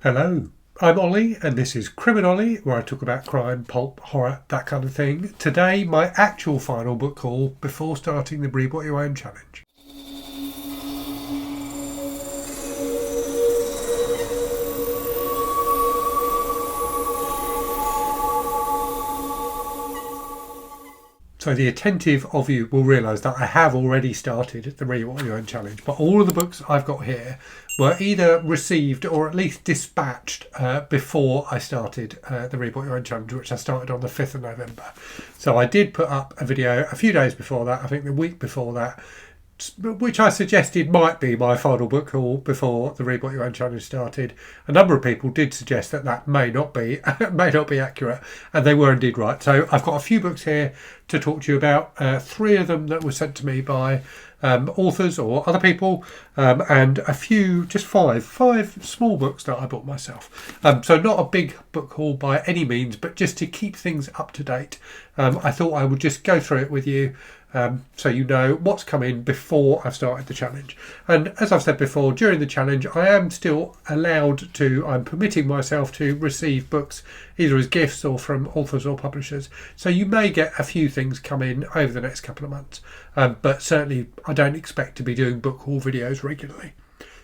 Hello, I'm Ollie and this is Criminolly, where I talk about crime, pulp, horror, that kind of thing. Today, my actual final book haul before starting the Read What You Own challenge. So the attentive of you will realise that I have already started the Read What You Own challenge, but all of the books I've got here were either received or at least dispatched before I started the Read What You Own challenge, which I started on the 5th of November. So I did put up a video a few days before that, I think the week before that, which I suggested might be my final book haul before the Read What You Own challenge started. A number of people did suggest that may not be accurate, and they were indeed right. So I've got a few books here to talk to you about. Three of them that were sent to me by authors or other people, and a few, just five small books that I bought myself. So not a big book haul by any means, but just to keep things up to date. I thought I would just go through it with you. So you know what's coming before I've started the challenge. And as I've said before, during the challenge I am still I'm permitting myself to receive books either as gifts or from authors or publishers. So you may get a few things come in over the next couple of months, but certainly I don't expect to be doing book haul videos regularly.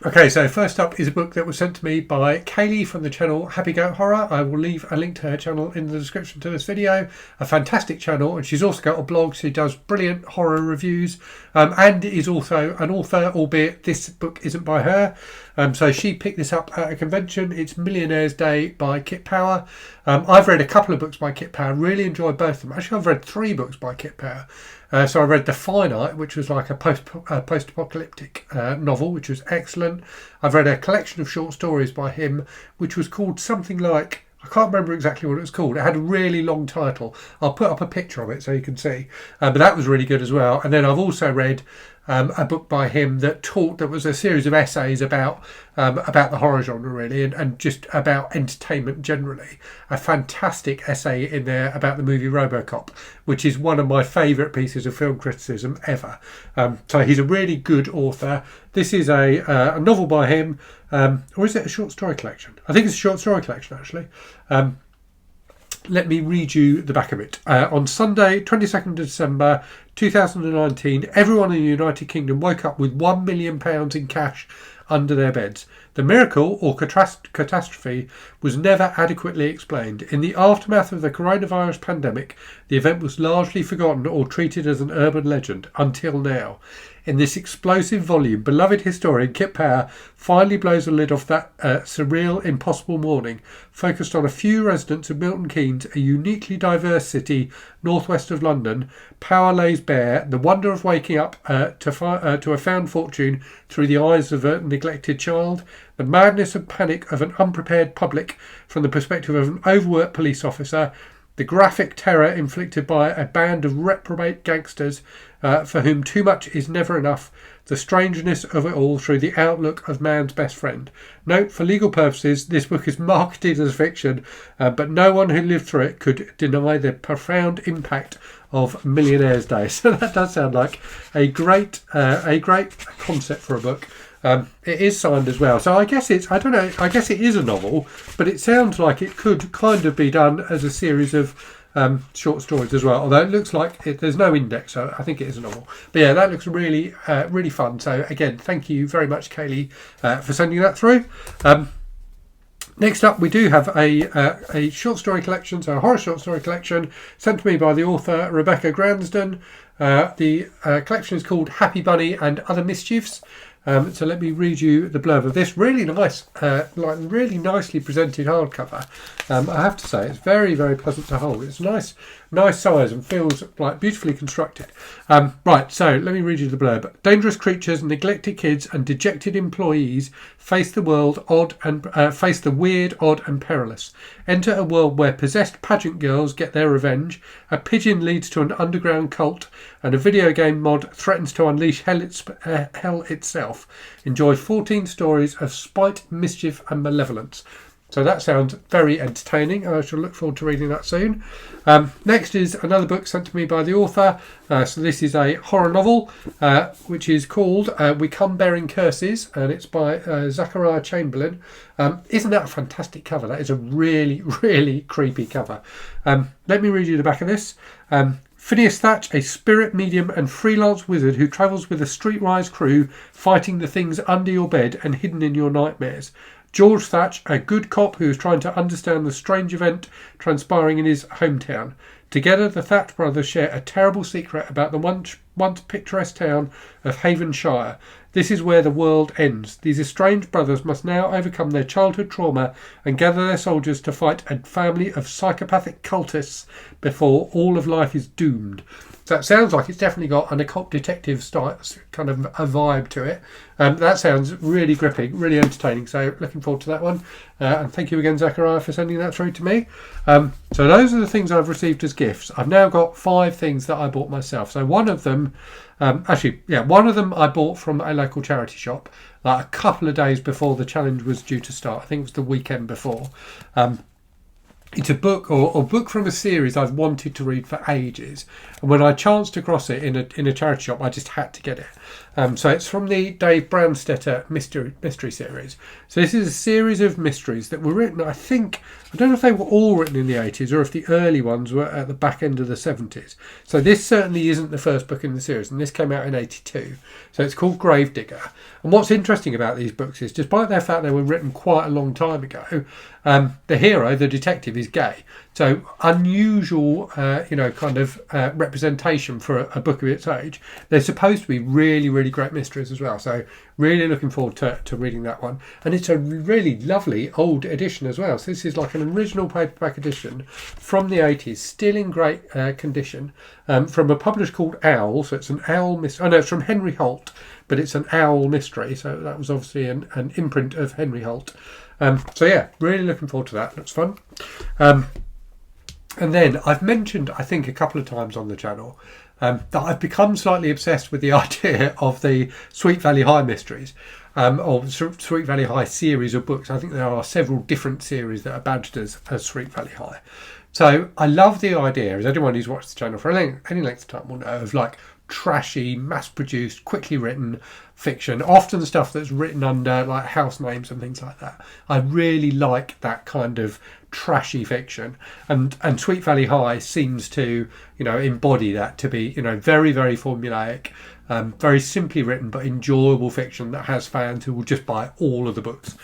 Okay, so first up is a book that was sent to me by Kaylee from the channel Happy Goat Horror. I will leave a link to her channel in the description to this video. A fantastic channel, and she's also got a blog. She does brilliant horror reviews, and is also an author, albeit this book isn't by her. So she picked this up at a convention. It's Millionaire's Day by Kit Power. I've read a couple of books by Kit Power, really enjoyed both of them. Actually, I've read 3 books by Kit Power. So I read The Finite, which was like a post-apocalyptic novel, which was excellent. I've read a collection of short stories by him, which was called something like, I can't remember exactly what it was called. It had a really long title. I'll put up a picture of it so you can see. But that was really good as well. And then I've also read a book by him that was a series of essays about the horror genre, really, and just about entertainment generally. A fantastic essay in there about the movie RoboCop, which is one of my favourite pieces of film criticism ever. So he's a really good author. This is a novel by him, or is it a short story collection? I think it's a short story collection, actually. Let me read you the back of it. On Sunday, 22nd of December 2019, everyone in the United Kingdom woke up with £1 million in cash under their beds. The miracle, or catastrophe, was never adequately explained. In the aftermath of the coronavirus pandemic, the event was largely forgotten or treated as an urban legend, until now. In this explosive volume, beloved historian Kit Power finally blows the lid off that surreal, impossible morning, focused on a few residents of Milton Keynes, a uniquely diverse city northwest of London. Power lays bare the wonder of waking up to a found fortune through the eyes of a neglected child, the madness and panic of an unprepared public from the perspective of an overworked police officer, the graphic terror inflicted by a band of reprobate gangsters for whom too much is never enough, the strangeness of it all through the outlook of man's best friend. Note, for legal purposes, this book is marketed as fiction, but no one who lived through it could deny the profound impact of Millionaire's Day. So that does sound like a great concept for a book. It is signed as well, so I guess it is a novel, but it sounds like it could kind of be done as a series of short stories as well, although it looks like there's no index, so I think it is a novel. But yeah, that looks really really fun. So again, thank you very much, Kaylee, for sending that through. Next up, we do have a short story collection, so a horror short story collection sent to me by the author Rebecca Gransden. The collection is called Happy Bunny and Other Mischiefs. So let me read you the blurb of this. Really nice, really nicely presented hardcover. I have to say, it's very, very pleasant to hold. It's nice size and feels like beautifully constructed. Right, so let me read you the blurb. Dangerous creatures, neglected kids, and dejected employees face the weird, odd, and perilous. Enter a world where possessed pageant girls get their revenge, a pigeon leads to an underground cult, and a video game mod threatens to unleash hell itself. Enjoy 14 stories of spite, mischief, and malevolence. So that sounds very entertaining. I shall look forward to reading that soon. Next is another book sent to me by the author. So this is a horror novel, which is called We Come Bearing Curses, and it's by Zachariah Chamberlain. Isn't that a fantastic cover? That is a really, really creepy cover. Let me read you the back of this. Phineas Thatch, a spirit medium and freelance wizard who travels with a streetwise crew, fighting the things under your bed and hidden in your nightmares. George Thatch, a good cop who is trying to understand the strange event transpiring in his hometown. Together, the Thatch brothers share a terrible secret about the once picturesque town of Havenshire. This is where the world ends. These estranged brothers must now overcome their childhood trauma and gather their soldiers to fight a family of psychopathic cultists before all of life is doomed. So it sounds like it's definitely got an occult detective style, kind of a vibe to it. That sounds really gripping, really entertaining. So looking forward to that one. And thank you again, Zachariah, for sending that through to me. So those are the things I've received as gifts. I've now got 5 things that I bought myself. So one of them, one of them I bought from a local charity shop, like a couple of days before the challenge was due to start. I think it was the weekend before. It's a book or book from a series I've wanted to read for ages, and when I chanced across it in a charity shop, I just had to get it. So it's from the Dave Brandstetter mystery series. So this is a series of mysteries that were written, I don't know if they were all written in the 80s or if the early ones were at the back end of the 70s. So this certainly isn't the first book in the series, and this came out in 82. So it's called Gravedigger. And what's interesting about these books is, despite the fact they were written quite a long time ago, the hero, the detective, is gay. So unusual, representation for a book of its age. They're supposed to be really, really great mysteries as well. So really looking forward to reading that one. And it's a really lovely old edition as well. So this is like an original paperback edition from the 80s, still in great condition, from a publisher called Owl. So it's an Owl mystery. Oh no, it's from Henry Holt, but it's an Owl mystery. So that was obviously an imprint of Henry Holt. Really looking forward to that. Looks fun. And then I've mentioned, I think, a couple of times on the channel that I've become slightly obsessed with the idea of the Sweet Valley High mysteries, or Sweet Valley High series of books. I think there are several different series that are badged as Sweet Valley High. So I love the idea, as anyone who's watched the channel for any length of time will know, of like trashy, mass-produced, quickly written fiction, often stuff that's written under like house names and things like that. I really like that kind of trashy fiction, and Sweet Valley High seems to embody that, to be very, very formulaic, very simply written but enjoyable fiction that has fans who will just buy all of the books.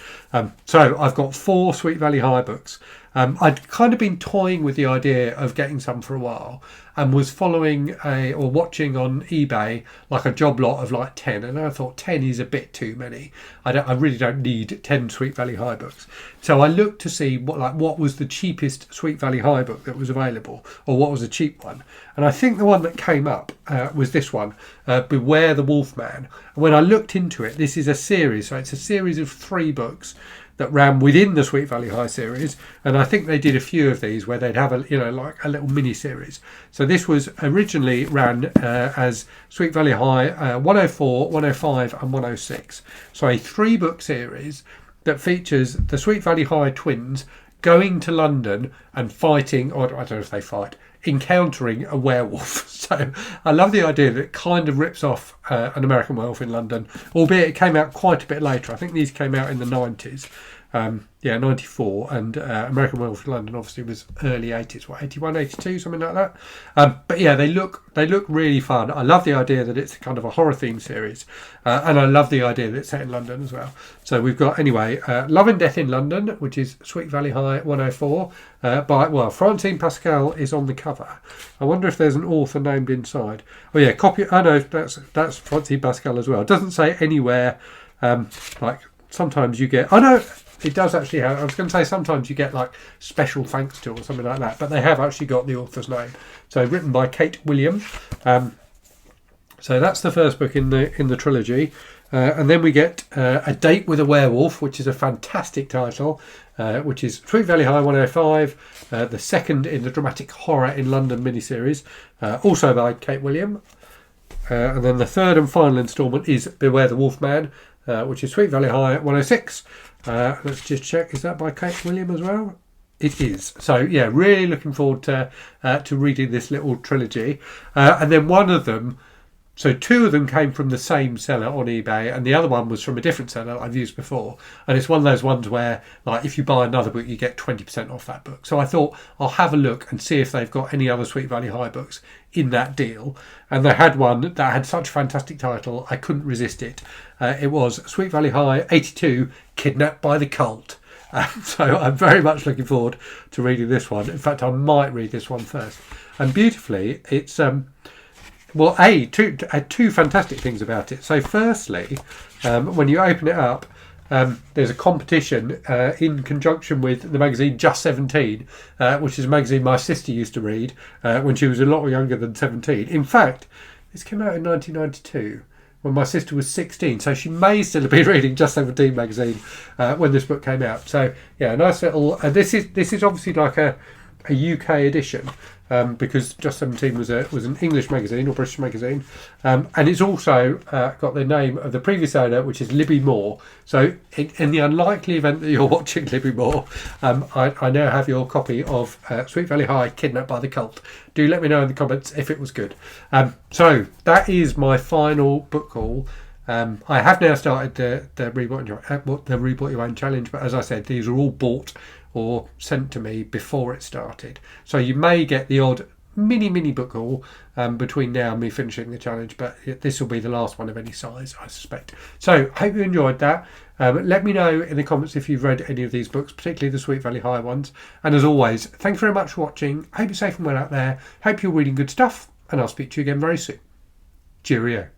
So I've got 4 Sweet Valley High books. I'd kind of been toying with the idea of getting some for a while, and was watching on eBay like a job lot of like 10, and I thought 10 is a bit too many. I really don't need 10 Sweet Valley High books. So I looked to see what was the cheapest Sweet Valley High book that was available, or what was a cheap one. And I think the one that came up was this one, Beware the Wolfman. And when I looked into it, this is a series, so it's a series of 3 books that ran within the Sweet Valley High series, and I think they did a few of these where they'd have a little mini series. So this was originally ran as Sweet Valley High 104, 105 and 106. So a 3-book series that features the Sweet Valley High twins going to London and fighting, or I don't know if they fight, encountering a werewolf. So I love the idea that it kind of rips off an American Werewolf in London, albeit it came out quite a bit later. I think these came out in the 90s. 94, and American Werewolf in London obviously was early 80s, 81, 82, something like that. But yeah, they look really fun. I love the idea that it's kind of a horror themed series, and I love the idea that it's set in London as well. So we've got Love and Death in London, which is Sweet Valley High 104, Francine Pascal is on the cover. I wonder if there's an author named inside. Oh yeah, copy. Oh no, that's Francine Pascal as well. It doesn't say anywhere. Sometimes you get. Oh no. It does actually have, I was going to say sometimes you get like special thanks to or something like that, but they have actually got the author's name. So written by Kate William. So that's the first book in the trilogy. And then we get A Date with a Werewolf, which is a fantastic title, which is Sweet Valley High 105, the second in the dramatic horror in London miniseries, also by Kate William. And then the third and final instalment is Beware the Wolfman, which is Sweet Valley High 106. Let's just check. Is that by Kate William as well? It is. So yeah, really looking forward to reading this little trilogy. And then one of them, so two of them came from the same seller on eBay, and the other one was from a different seller I've used before. And it's one of those ones where, like, if you buy another book, you get 20% off that book. So I thought I'll have a look and see if they've got any other Sweet Valley High books in that deal. And they had one that had such a fantastic title, I couldn't resist it. It was Sweet Valley High 82, Kidnapped by the Cult. So I'm very much looking forward to reading this one. In fact, I might read this one first. And beautifully, it's two fantastic things about it. So firstly, when you open it up, there's a competition in conjunction with the magazine Just 17, which is a magazine my sister used to read when she was a lot younger than 17. In fact, this came out in 1992 when my sister was 16, so she may still have been reading Just 17 magazine when this book came out. So yeah, a nice little. This is obviously like a UK edition. Because Just 17 was an English magazine or British magazine, and it's also got the name of the previous owner, which is Libby Moore. So in the unlikely event that you're watching Libby Moore, I now have your copy of Sweet Valley High, Kidnapped by the Cult. Do let me know in the comments if it was good. So that is my final book haul. I have now started the Read What You Own challenge, but as I said, these are all bought or sent to me before it started. So you may get the odd mini book haul between now and me finishing the challenge, but this will be the last one of any size, I suspect. So hope you enjoyed that. Let me know in the comments if you've read any of these books, particularly the Sweet Valley High ones. And as always, thanks very much for watching. Hope you're safe and well out there. Hope you're reading good stuff, and I'll speak to you again very soon. Cheerio.